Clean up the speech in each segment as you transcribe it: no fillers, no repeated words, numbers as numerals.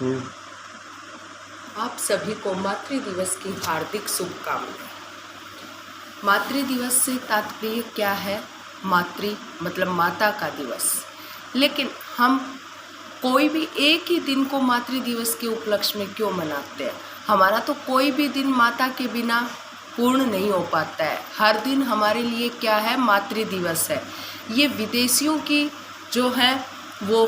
हम्म। आप सभी को मातृ दिवस की हार्दिक शुभकामनाएं। मातृ दिवस से तात्पर्य क्या है? मातृ मतलब माता का दिवस। लेकिन हम कोई भी एक ही दिन को मातृ दिवस के उपलक्ष्य में क्यों मनाते हैं? हमारा तो कोई भी दिन माता के बिना पूर्ण नहीं हो पाता है। हर दिन हमारे लिए क्या है? मातृ दिवस है। ये विदेशियों की जो है वो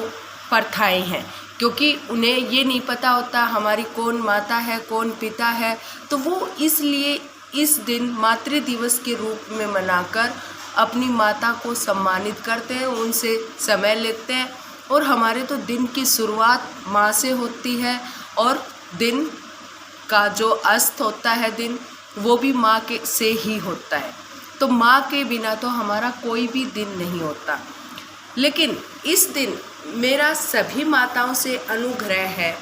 प्रथाएं हैं, क्योंकि उन्हें ये नहीं पता होता हमारी कौन माता है कौन पिता है, तो वो इसलिए इस दिन मातृ दिवस के रूप में मनाकर अपनी माता को सम्मानित करते हैं, उनसे समय लेते हैं। और हमारे तो दिन की शुरुआत माँ से होती है और दिन का जो अस्त होता है दिन वो भी माँ के से ही होता है। तो माँ के बिना तो हमारा कोई भी दिन नहीं होता। लेकिन इस दिन मेरा सभी माताओं से अनुग्रह है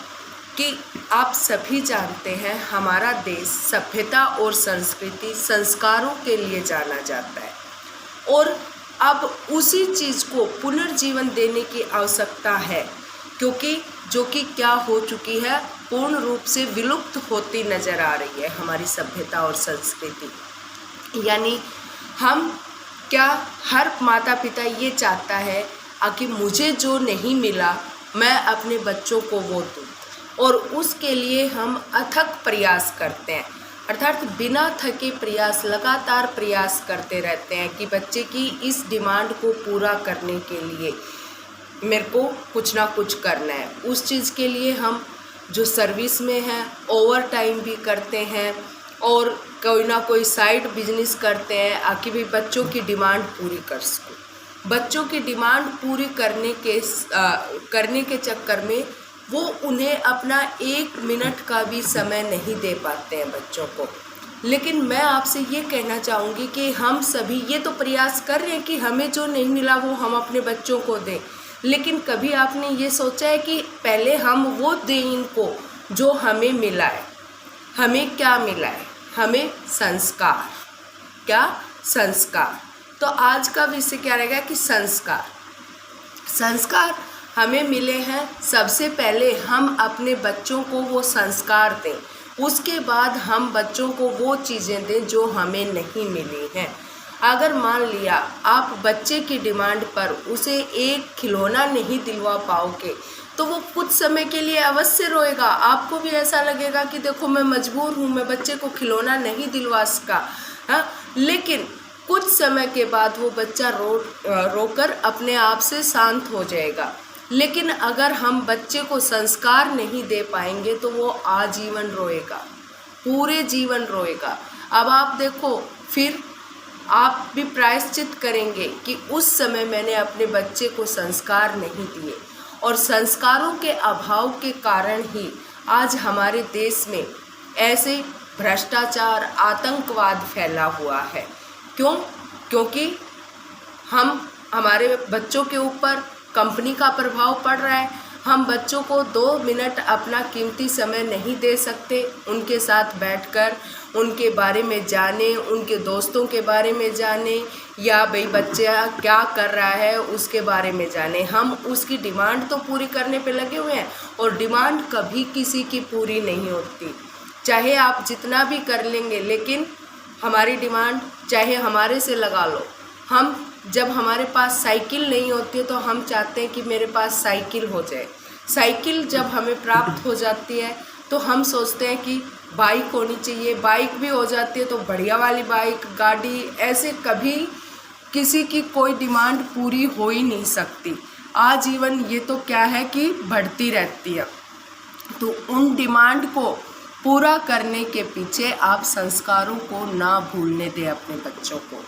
कि आप सभी जानते हैं हमारा देश सभ्यता और संस्कृति संस्कारों के लिए जाना जाता है, और अब उसी चीज़ को पुनर्जीवन देने की आवश्यकता है, क्योंकि जो कि क्या हो चुकी है, पूर्ण रूप से विलुप्त होती नज़र आ रही है हमारी सभ्यता और संस्कृति। यानी हम क्या, हर माता पिता ये चाहता है कि मुझे जो नहीं मिला मैं अपने बच्चों को वो दूँ, और उसके लिए हम अथक प्रयास करते हैं, अर्थात बिना थके प्रयास, लगातार प्रयास करते रहते हैं कि बच्चे की इस डिमांड को पूरा करने के लिए मेरे को कुछ ना कुछ करना है। उस चीज़ के लिए हम जो सर्विस में हैं ओवर टाइम भी करते हैं और कोई ना कोई साइड बिजनेस करते हैं कि भाई बच्चों की डिमांड पूरी कर सकूं। बच्चों की डिमांड पूरी करने के चक्कर में वो उन्हें अपना 1 मिनट का भी समय नहीं दे पाते हैं बच्चों को। लेकिन मैं आपसे ये कहना चाहूँगी कि हम सभी ये तो प्रयास कर रहे हैं कि हमें जो नहीं मिला वो हम अपने बच्चों को दें, लेकिन कभी आपने ये सोचा है कि पहले हम वो दें इनको जो हमें मिला है? हमें क्या मिला है? हमें संस्कार। क्या? संस्कार। तो आज का विषय क्या रहेगा कि संस्कार। संस्कार हमें मिले हैं, सबसे पहले हम अपने बच्चों को वो संस्कार दें, उसके बाद हम बच्चों को वो चीज़ें दें जो हमें नहीं मिली हैं। अगर मान लिया आप बच्चे की डिमांड पर उसे एक खिलौना नहीं दिलवा पाओगे तो वो कुछ समय के लिए अवश्य रोएगा। आपको भी ऐसा लगेगा कि देखो मैं मजबूर हूँ, मैं बच्चे को खिलौना नहीं दिलवा सका। हाँ, लेकिन कुछ समय के बाद वो बच्चा रोकर अपने आप से शांत हो जाएगा। लेकिन अगर हम बच्चे को संस्कार नहीं दे पाएंगे तो वो आजीवन रोएगा, पूरे जीवन रोएगा। अब आप देखो, फिर आप भी प्रायश्चित करेंगे कि उस समय मैंने अपने बच्चे को संस्कार नहीं दिए, और संस्कारों के अभाव के कारण ही आज हमारे देश में ऐसे भ्रष्टाचार, आतंकवाद फैला हुआ है। क्यों? क्योंकि हमारे बच्चों के ऊपर कंपनी का प्रभाव पड़ रहा है। हम बच्चों को 2 मिनट अपना कीमती समय नहीं दे सकते, उनके साथ बैठकर उनके बारे में जाने, उनके दोस्तों के बारे में जाने, या भाई बच्चा क्या कर रहा है उसके बारे में जाने। हम उसकी डिमांड तो पूरी करने पे लगे हुए हैं, और डिमांड कभी किसी की पूरी नहीं होती। चाहे आप जितना भी कर लेंगे, लेकिन हमारी डिमांड चाहे हमारे से लगा लो। हम जब हमारे पास साइकिल नहीं होती है तो हम चाहते हैं कि मेरे पास साइकिल हो जाए। साइकिल जब हमें प्राप्त हो जाती है तो हम सोचते हैं कि बाइक होनी चाहिए। बाइक भी हो जाती है तो बढ़िया वाली बाइक, गाड़ी, ऐसे कभी किसी की कोई डिमांड पूरी हो ही नहीं सकती। आजीवन ये तो क्या है कि बढ़ती रहती है। तो उन डिमांड को पूरा करने के पीछे आप संस्कारों को ना भूलने दें अपने बच्चों को,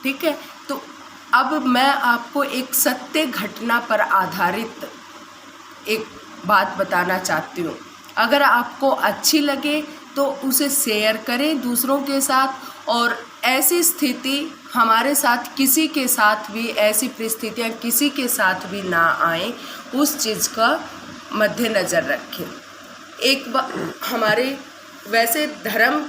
ठीक है। तो अब मैं आपको एक सत्य घटना पर आधारित एक बात बताना चाहती हूँ। अगर आपको अच्छी लगे तो उसे शेयर करें दूसरों के साथ, और ऐसी स्थिति हमारे साथ किसी के साथ भी, ऐसी परिस्थितियाँ किसी के साथ भी ना आए, उस चीज़ का मद्देनज़र रखें। हमारे वैसे धर्म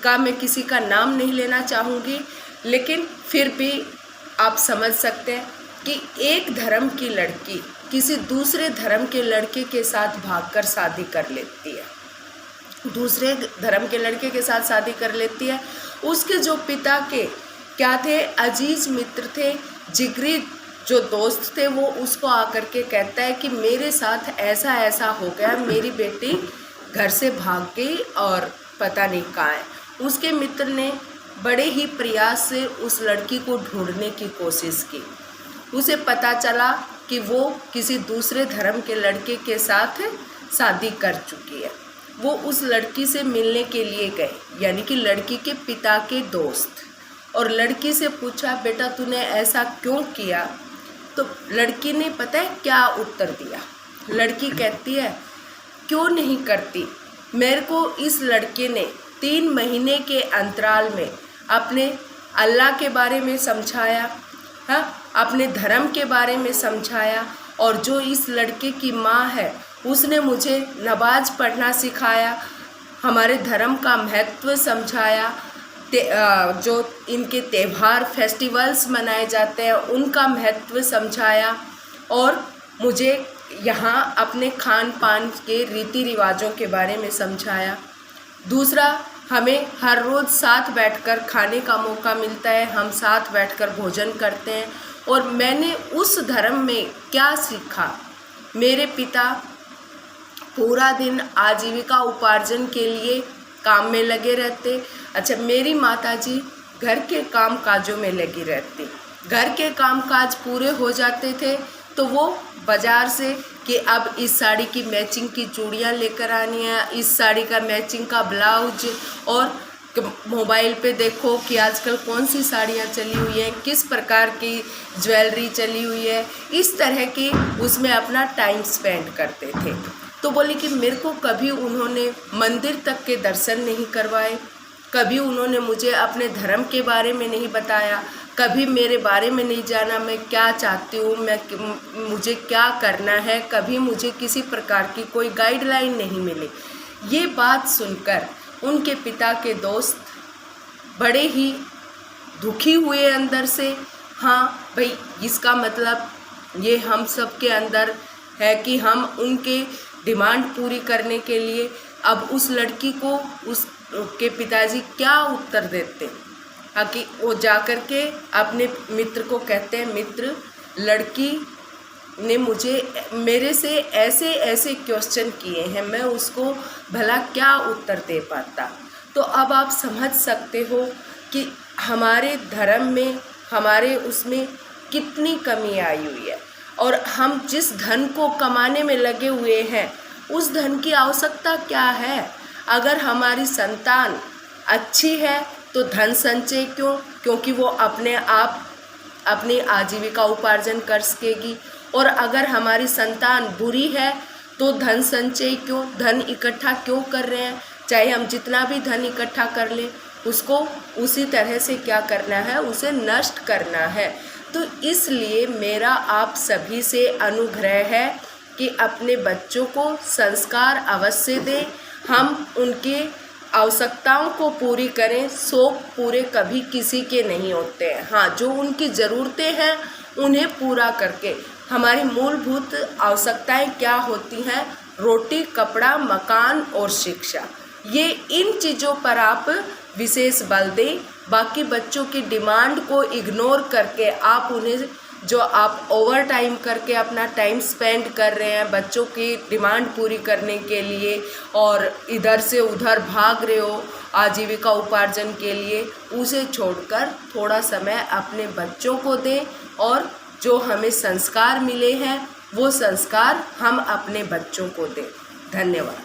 का मैं किसी का नाम नहीं लेना चाहूँगी, लेकिन फिर भी आप समझ सकते हैं कि एक धर्म की लड़की किसी दूसरे धर्म के लड़के के साथ भागकर शादी कर लेती है, दूसरे धर्म के लड़के के साथ शादी कर लेती है। उसके जो पिता के क्या थे, अजीज मित्र थे, जिगरी जो दोस्त थे, वो उसको आकर के कहता है कि मेरे साथ ऐसा ऐसा हो गया, मेरी बेटी घर से भाग गई और पता नहीं कहाँ है। उसके मित्र ने बड़े ही प्रयास से उस लड़की को ढूंढने की कोशिश की। उसे पता चला कि वो किसी दूसरे धर्म के लड़के के साथ शादी कर चुकी है। वो उस लड़की से मिलने के लिए गए, यानी कि लड़की के पिता के दोस्त, और लड़की से पूछा बेटा तूने ऐसा क्यों किया। तो लड़की ने पता है क्या उत्तर दिया। लड़की कहती है क्यों नहीं करती, मेरे को इस लड़के ने 3 महीने के अंतराल में अपने अल्लाह के बारे में समझाया, हाँ, अपने धर्म के बारे में समझाया, और जो इस लड़के की माँ है उसने मुझे नमाज पढ़ना सिखाया, हमारे धर्म का महत्व समझाया, जो इनके त्यौहार फेस्टिवल्स मनाए जाते हैं उनका महत्व समझाया, और मुझे यहाँ अपने खान पान के रीति रिवाजों के बारे में समझाया। दूसरा, हमें हर रोज़ साथ बैठकर खाने का मौका मिलता है, हम साथ बैठकर भोजन करते हैं। और मैंने उस धर्म में क्या सीखा, मेरे पिता पूरा दिन आजीविका उपार्जन के लिए काम में लगे रहते। अच्छा, मेरी माताजी घर के काम काजों में लगी रहती। घर के काम काज पूरे हो जाते थे तो वो बाज़ार से कि अब इस साड़ी की मैचिंग की चूड़ियाँ लेकर आनी है, इस साड़ी का मैचिंग का ब्लाउज, और मोबाइल पे देखो कि आजकल कौन सी साड़ियाँ चली हुई हैं, किस प्रकार की ज्वेलरी चली हुई है, इस तरह की उसमें अपना टाइम स्पेंड करते थे। तो बोली कि मेरे को कभी उन्होंने मंदिर तक के दर्शन नहीं करवाए, कभी उन्होंने मुझे अपने धर्म के बारे में नहीं बताया, कभी मेरे बारे में नहीं जाना मैं क्या चाहती हूँ, मुझे क्या करना है, कभी मुझे किसी प्रकार की कोई गाइडलाइन नहीं मिली। ये बात सुनकर उनके पिता के दोस्त बड़े ही दुखी हुए अंदर से। हाँ भाई, इसका मतलब ये हम सब के अंदर है कि हम उनके डिमांड पूरी करने के लिए अब उस लड़की को उसके पिताजी क्या उत्तर देते, कि वो जा कर के अपने मित्र को कहते हैं मित्र, लड़की ने मेरे से ऐसे ऐसे क्वेश्चन किए हैं, मैं उसको भला क्या उत्तर दे पाता। तो अब आप समझ सकते हो कि हमारे धर्म में, हमारे उसमें कितनी कमी आई हुई है, और हम जिस धन को कमाने में लगे हुए हैं उस धन की आवश्यकता क्या है। अगर हमारी संतान अच्छी है तो धन संचय क्यों, क्योंकि वो अपने आप अपनी आजीविका उपार्जन कर सकेगी। और अगर हमारी संतान बुरी है तो धन संचय क्यों, धन इकट्ठा क्यों कर रहे हैं। चाहे हम जितना भी धन इकट्ठा कर लें, उसको उसी तरह से क्या करना है, उसे नष्ट करना है। तो इसलिए मेरा आप सभी से अनुग्रह है कि अपने बच्चों को संस्कार अवश्य दें, हम उनके आवश्यकताओं को पूरी करें। शौक पूरे कभी किसी के नहीं होते हैं, हाँ, जो उनकी ज़रूरतें हैं उन्हें पूरा करके। हमारी मूलभूत आवश्यकताएं क्या होती हैं, रोटी, कपड़ा, मकान और शिक्षा, ये इन चीज़ों पर आप विशेष बल दें। बाकी बच्चों की डिमांड को इग्नोर करके आप उन्हें, जो आप ओवर टाइम करके अपना टाइम स्पेंड कर रहे हैं बच्चों की डिमांड पूरी करने के लिए, और इधर से उधर भाग रहे हो आजीविका उपार्जन के लिए, उसे छोड़कर थोड़ा समय अपने बच्चों को दें, और जो हमें संस्कार मिले हैं वो संस्कार हम अपने बच्चों को दें। धन्यवाद।